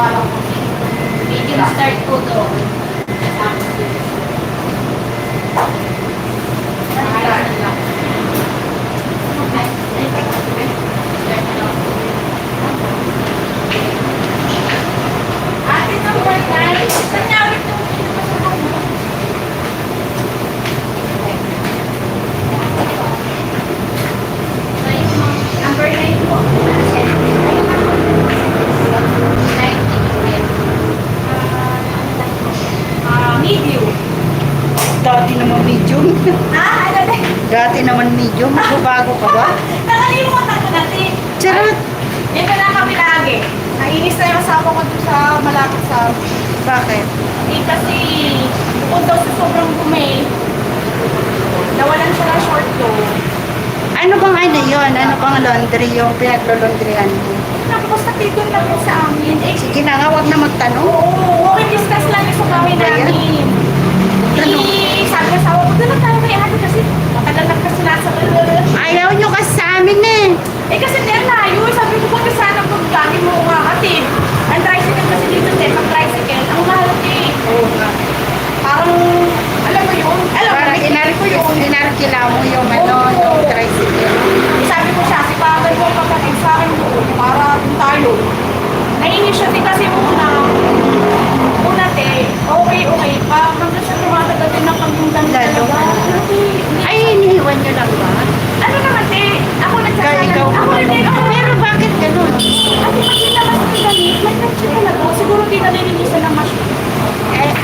Medium start po doon. Ate, number 9. Saan ito? Number 9 po. Medium. Dati naman medium. Ano na? Dati naman medium. Bago ka ba? Nakalimutan ko dati. Charot. Dito na kami lagi. Nainis na yung asawa ko doon sa malapit sa... Bakit? kasi bukod daw sa sobrang dumi, nawalan siya ng short ko. Ano bang ano yun? Ano bang laundry yung pinaglo-laundryan mo? Tapos natigil na po sa amin. Sige na nga, huwag na magtanong. Oo, okay, discuss lang yung sa bahay namin. Sabi ng asawa ko, doon tayo kay ate kasi matagal na kasi nasa Ayaw nyo kasi sa amin eh. kasi din layo. Sabi ko, buti sana kung lagi mo umakatid. Ang tricycle kasi dito din, pag tricycle, ang mahal eh. Oo nga. Parang, alam mo yun? Parang inarkila mo yung ano, yung tricycle. Sabi ko siya, sipagan mo kapatid sa akin doon para tayo. Nainis siya din kasi una okay. Pag nandun siya tumatagal din ng pagpuntan Lalo. Ay, Ay, iniiwan nyo lang ba? ano naman ako Ikaw, nagsasalan. ikaw. Pero bakit ganun? Kasi pag nilabas ko ganit, may nagsiya talaga. Siguro di nalilinisan ng machine.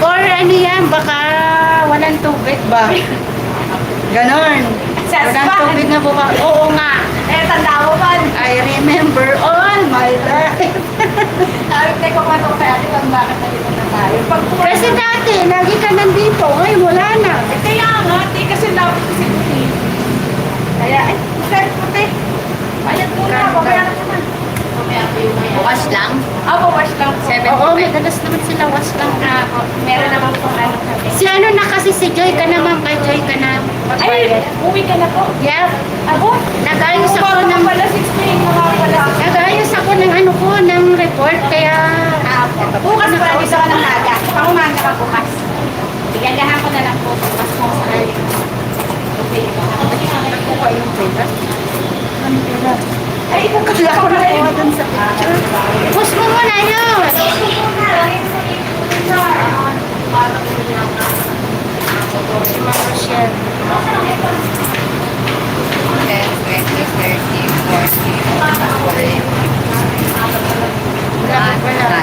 Or ano yan, baka walang tubig ba? Ganon. Walang tubig na buka. Oo nga. Tanda mo man. I remember all my life. Sabi ko pa ito kaya kung bakit nalito na tayo. Kasi dati, lagi ka nandito. Ngayon, wala na. Kaya nga, kasi dapat kasi puti. Kaya, sir, puti. Bayad muna, babayaran ka na. Bukas lang. Bawas lang. Oo, madalas naman sila was lang. Meron naman po ano. Si ano na kasi si Joy ka naman. Kay Joy ka na. Ay, uwi ka na po. Yep. Ako? Nag-ayos ako ng... Wala 6 wala. Nag-ayos ako ng ano ko, ng report. Kaya... Bukas pa lang isa ka ng naga. Pangumaga ka bukas. Igagahan ko na lang po. Bukas mo sa kanya. Ako ko yung pera. Ano pera? Ay, ito Kaya ako nakuha dun sa picture. Post mo muna yun. Si Mama Rochelle. 10, 20, 30, 40, 40. Wala.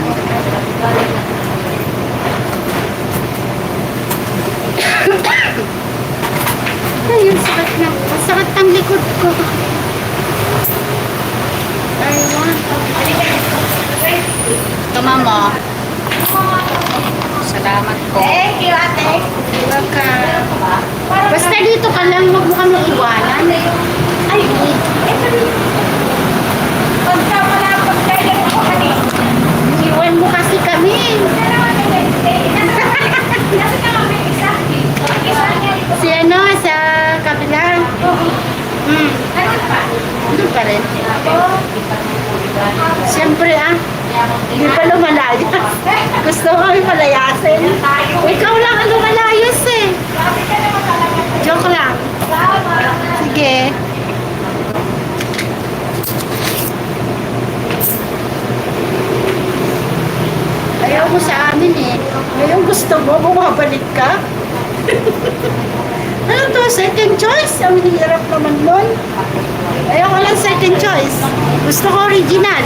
Ay, yung sakit na. Sakit ng likod ko. I want. Mama. Salamat po. Thank you, ate. Welcome. Basta dito ka lang, huwag mo kami iwanan. Ay, ito rin. Pagka wala, pagkailan ako kanina. Iwan mo kasi kami. Kasi kami isa. Isa niya dito. Si ano, sa kabila. Ano pa? Doon pa rin. Siyempre hindi pa lumalayas. Gusto ko kami palayasin. Ikaw lang ang lumalayas eh. Grabe ka naman talaga. Joke lang. Sige. Ayaw mo sa amin eh. Ngayon gusto mo, bumabalik ka. Ano to? Second choice? Ang hirap naman nun. Ayaw ko lang second choice. Gusto ko original.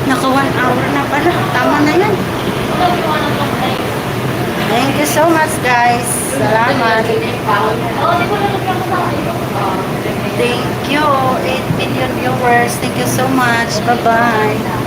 Naka 1 hour na pala. Tama na yan. Thank you so much guys. Salamat. Thank you. 8 million viewers. Thank you so much. Bye-bye.